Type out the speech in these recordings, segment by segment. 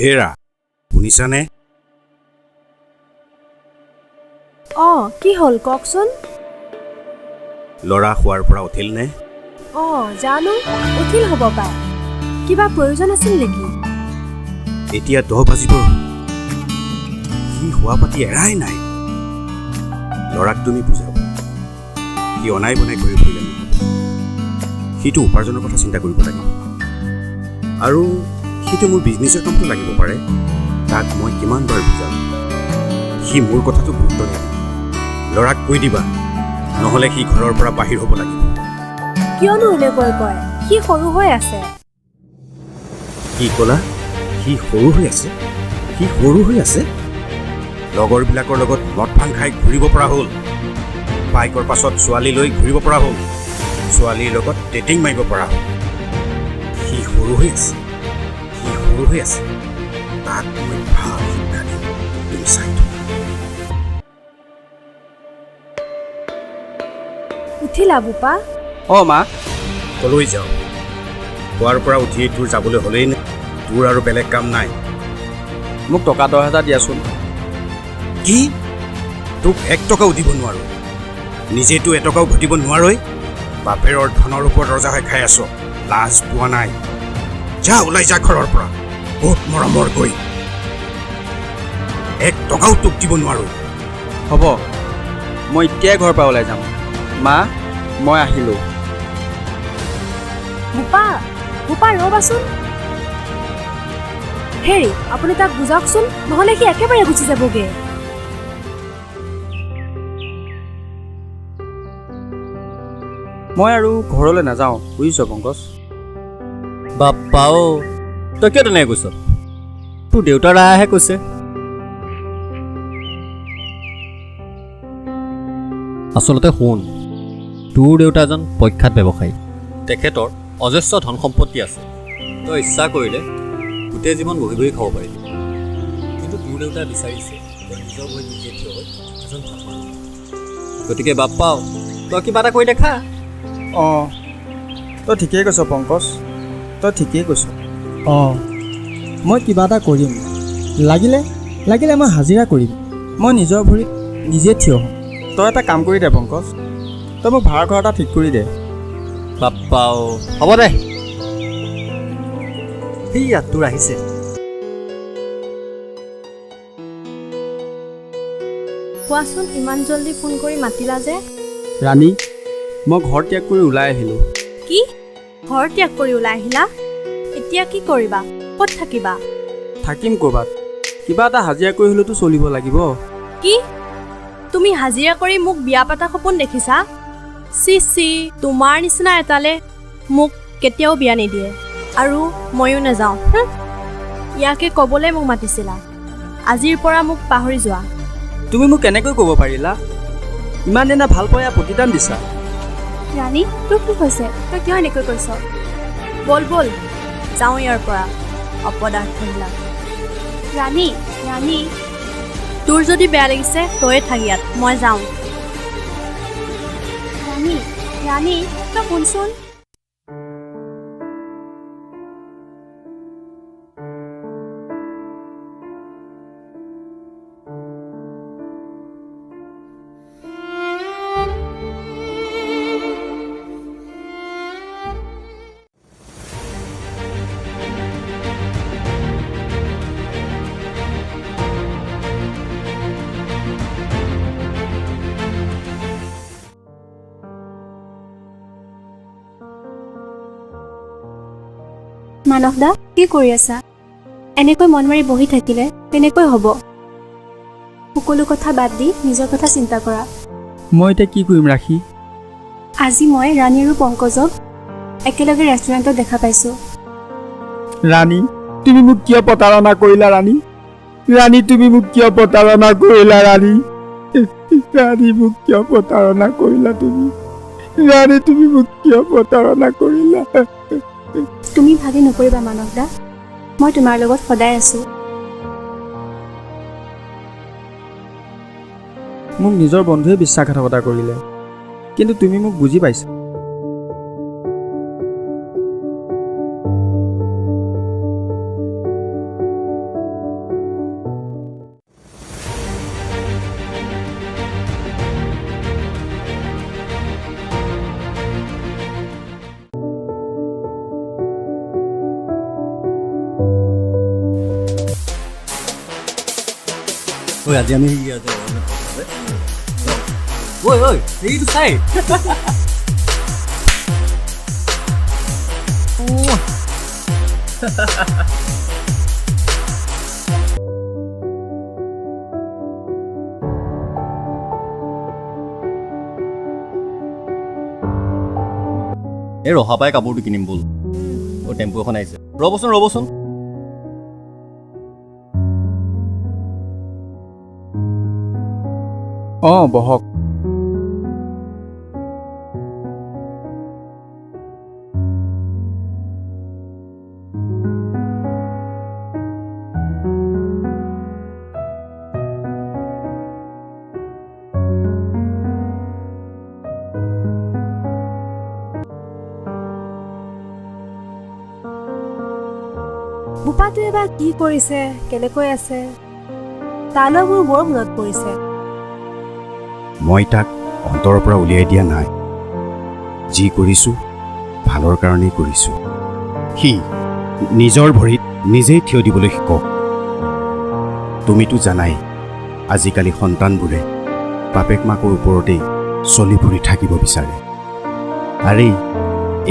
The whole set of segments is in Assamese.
হেৰা শুনিছানে? কি হ'ল কওকচোন? ল'ৰা শোৱাৰ পৰা উঠিল নে? জানো উঠিল হ'ব পাৰে। কিবা প্ৰয়োজন আছিল নেকি? এতিয়া 10 বাজিব, সি শোৱা পাতি এৰাই নাই। ল'ৰাক তুমি বুজাব, সি অনাই বনাই কৰি ফুৰিলে নহ'ব। সিটো উপাৰ্জনৰ কথা চিন্তা কৰিব লাগিব, আৰু সিটো মোৰ বিজনেছৰ কামটো লাগিব পাৰে। তাক মই কিমান বাৰ বুজাম, সি মোৰ কথাটো গুৰুত্ব নিদিয়ে। ল'ৰাক কৈ দিবা, নহ'লে সি ঘৰৰ পৰা বাহিৰ হ'ব লাগিব। কিয়নো এনেকৈ কয়? সি সৰু হৈ আছে। কি ক'লা? সি সৰু হৈ আছে? সি সৰু হৈ আছে? লগৰবিলাকৰ লগত মদ ভাং খাই ঘূৰিব পৰা হ'ল, বাইকৰ পাছত ছোৱালী লৈ ঘূৰিব পৰা হ'ল, ছোৱালীৰ লগত ডেটিং মাৰিব পৰা হ'ল। সি সৰু হৈ আছে, সি সৰু হৈ আছে। তাক মই ভাল শিক্ষা দিম, তুমি চাই থাকা। উঠিলা বোপা? মা। কলৈ যাওঁ? শোৱাৰ পৰা উঠিয়েই তোৰ যাবলৈ হ'লেই নে? তোৰ আৰু বেলেগ কাম নাই? মোক টকা 10,000 দিয়াচোন। কি? তোক 1 টকাও দিব নোৱাৰো? নিজেতো এটকাও ঘটিব নোৱাৰই? বাপেৰৰ ধনৰ ওপৰত ৰজা হৈ খাই আছ, লাজ পোৱা নাই? যা, ওলাই যা ঘৰৰ পৰা, বহুত মৰমৰ গৈ। 1 টকাও তোক দিব নোৱাৰো। হ'ব, মই এতিয়াই ঘৰৰ পৰা ওলাই যাম। মা, মই আহিলোঁ। বোপা ৰ'বাচোন। হেৰি, আপুনি তাক বুজাওকচোন, নহ'লে সি একেবাৰে গুচি যাবগে। মই আৰু ঘৰলৈ নাযাওঁ, বুজিছ পংকজ? বাপ্পা তই কিয় তেনেকৈ কৈছ? তোৰ দেউতাৰ আহে কৈছে। আচলতে শুন, তোৰ দেউতা এজন প্ৰখ্যাত ব্যৱসায়ী। তেখেতৰ অজস্ৰ ধন সম্পত্তি আছে। তই ইচ্ছা কৰিলে গোটেই জীৱন বহি বহি খাব পাৰিবি, কিন্তু তোৰ দেউতাই বিচাৰিছে তই নিজৰ ভৰিত নিজে থিয় হৈ এজন ভাল মানুহ। গতিকে বাপ্পাও তই কিবা এটা কৰি দেখা। তই ঠিকেই কৈছ পংকজ, তই ঠিকেই কৈছ। মই কিবা এটা কৰিম, লাগিলে মই হাজিৰা কৰিম। মই নিজৰ ভৰিত নিজে থিয় হ'ম। তই এটা কাম কৰি দে পংকজ, তই মোক ভাড়া ঘৰ এটা ঠিক কৰি দে। বাপ্পাও হ'ব দে। সেয়া তোৰ আহিছে। কোৱাচোন, ইমান জল্দি ফোন কৰি মাতিলা যে? ৰাণী, মই ঘৰ ত্যাগ কৰি ওলাই আহিলোঁ। কি? ঘৰ ত্যাগ কৰি ওলাই আহিলা? এতিয়া কি কৰিবা? ক'ত থাকিবা? থাকিম ক'ৰবাত, কিবা এটা হাজিৰা কৰি হ'লেতো চলিব লাগিব। কি? তুমি হাজিৰা কৰি মোক বিয়া পতা সপোন দেখিছা? চি, তোমাৰ নিচিনা এটালে মোক কেতিয়াও বিয়া নিদিয়ে, আৰু ময়ো নাযাওঁ। ইয়াকে ক'বলৈ মোক মাতিছিলা? আজিৰ পৰা মোক পাহৰি যোৱা। তুমি মোক কেনেকৈ ক'ব পাৰিলা? ইমান দিনা ভাল পোৱা প্ৰতিদান দিছা। ৰাণী, তোৰ কি হৈছে? তই কিয় এনেকৈ কৈছ? বল যাওঁ ইয়াৰ পৰা, অপদাৰ্থবিলাক। ৰাণী, তোৰ যদি বেয়া লাগিছে তয়ে থাক ইয়াত, মই যাওঁ। ৰাণী, তই শুনচোন। মানস দা, কি কৰি আছা? এনেকৈ মন মাৰি বহি থাকিলে কেনেকৈ হ'ব? সকলো কথা বাদ দি নিজৰ কথা চিন্তা কৰা। মই এতিয়া কি কৰিম ৰাখি? আজি মই ৰাণী আৰু পংকজক একেলগে ৰেষ্টুৰেণ্টত দেখা পাইছোঁ। ৰাণী, তুমি মোক কিয় প্ৰতাৰণা কৰিলা ৰাণী? ৰাণী, তুমি মোক কিয় প্ৰতাৰণা কৰিলা ৰাণী? ৰাণী, মোক কিয় প্ৰতাৰণা কৰিলা তুমি? ৰাণী, তুমি মোক কিয় প্ৰতাৰণা কৰিলা? তুমি ভাগি নকৰিবা মানস দা, মই তোমাৰ লগত সদায় আছোঁ। মোক নিজৰ বন্ধুৱে বিশ্বাসঘাতকতা কৰিলে, কিন্তু তুমি মোক বুজি পাইছা। ঐ আজি আমি ঐ ঐ এইটো চাই এই ৰহা পাই কাপোৰটো কিনিম ব'ল। অ' টেম্পু এখন আহিছে, ৰ'বচোন অঁ বহক। বোপাটোৱে এবাৰ কি কৰিছে, কেনেকৈ আছে, তালৈ মোৰ বৰ মনত পৰিছে। মই তাক অন্তৰৰ পৰা উলিয়াই দিয়া নাই। যি কৰিছোঁ ভালৰ কাৰণেই কৰিছোঁ। সি নিজৰ ভৰিত নিজেই থিয় দিবলৈ শিকক। তুমিতো জানাই আজিকালি সন্তানবোৰে বাপেক মাকৰ ওপৰতেই চলি ফুৰি থাকিব বিচাৰে। আৰে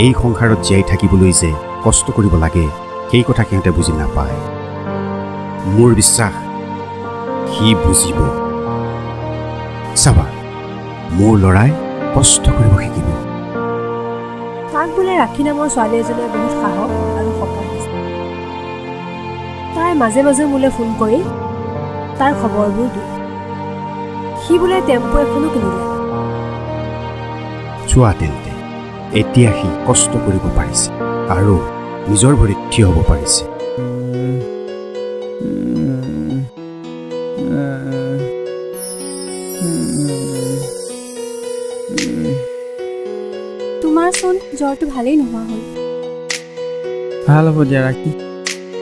এই সংসাৰত জীয়াই থাকিবলৈ যে কষ্ট কৰিব লাগে সেই কথা সিহঁতে বুজি নাপায়। মোৰ বিশ্বাস সি বুজিব। চাবা, মোৰ ল'ৰাই কষ্ট কৰিব শিকিব। তাক বোলে ৰাখী নামৰ ছোৱালী এজনীয়ে বহুত সাহস আৰু সপোন দিছে। তাই মাজে মাজে মোলৈ ফোন কৰি তাৰ খবৰবোৰ দিয়ে। সি বোলে টেম্পু এখনো কিনিলে। চোৱা তেন্তে, এতিয়া সি কষ্ট কৰিব পাৰিছে আৰু নিজৰ ভৰিত থিয় হ'ব পাৰিছে। তোমাৰচোন জ্বৰটো ভালেই নোহোৱা হ'ল। ভাল হ'ব দিয়া ৰাখী,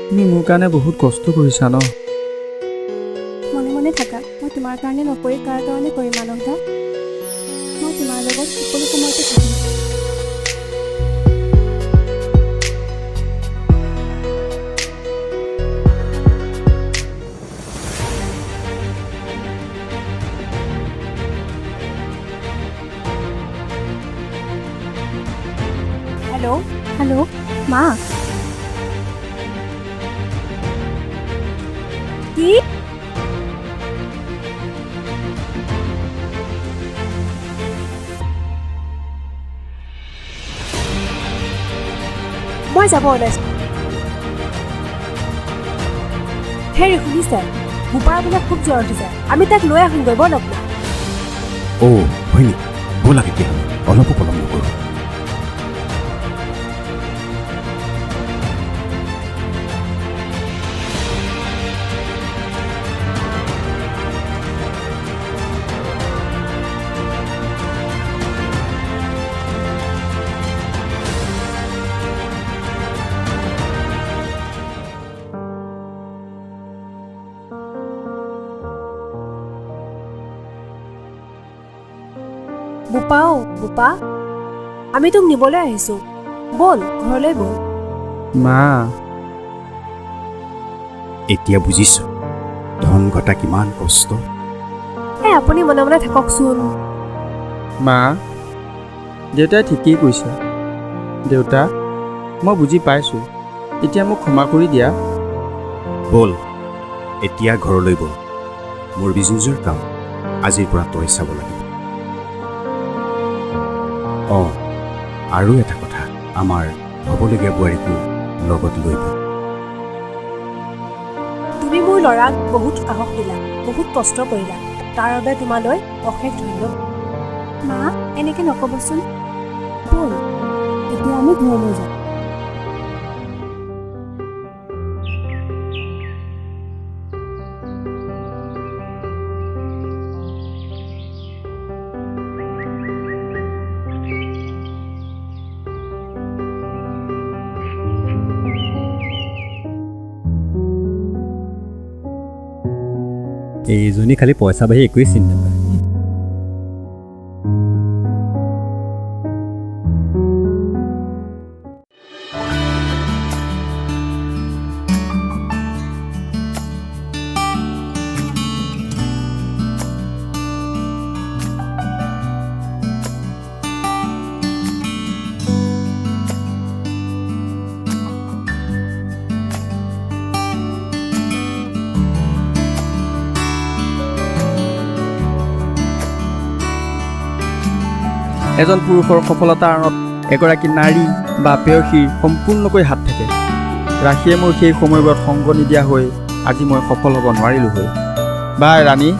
তুমি মোৰ কাৰণে বহুত কষ্ট কৰিছা ন। মনে মনে থাকা, মই তোমাৰ কাৰণে নকৰি কাৰ কাৰণে কৰিম মানৱ দা। মই তোমাৰ লগত সকলো সময়তে থাকিম। হেল্ল' হেল্ল' মা, কি? মই যাব ওলাইছোঁ। হেৰি শুনিছে, বোপাৰ বোলে খুব জ্বৰ উঠিছে, আমি তাক লৈ আহোঁগৈ ব'লক না। অ' হয় নেকি? ব'লা তেতিয়াহ'লে, অলপো পলম নকৰোঁ। বোপাও, বোপা, আমি তোক নিবলৈ আহিছোঁ, ব'ল ঘৰলৈ ব'ল। মা, এতিয়া বুজিছোঁ ধন ঘটা কিমান কষ্ট। এই আপুনি মনে মনে থাককচোন। মা, দেউতাই ঠিকেই কৈছে। দেউতা, মই বুজি পাইছোঁ, এতিয়া মোক ক্ষমা কৰি দিয়া। ব'ল এতিয়া ঘৰলৈ ব'ল। মোৰ বিজনেছৰ কাম আজিৰ পৰা তই চাব লাগিব। অঁ, আৰু এটা কথা, আমাৰ হ'বলগীয়া বোৱাৰীকো লগত লৈ ব'ল। তুমি মোৰ ল'ৰাক বহুত সাহস দিলা, বহুত কষ্ট কৰিলা, তাৰ বাবে তোমালৈ অশেষ ধন্যবাদ। মা, এনেকৈ নক'বচোন, ব'ল এতিয়া আমি ঘৰলৈ যাওঁ। এইজনী খালি পইচা বাঢ়ি একোৱেই চিনি নাপায়। এজন পুৰুষৰ সফলতাৰ আঁৰত এগৰাকী নাৰী বা প্ৰেয়সীৰ সম্পূৰ্ণকৈ হাত থাকে। ৰাশিয়ে মোৰ সেই সময়বোৰত সংগ নিদিয়া হৈ আজি মই সফল হ'ব নোৱাৰিলোঁ হৈ। বাই ৰাণী।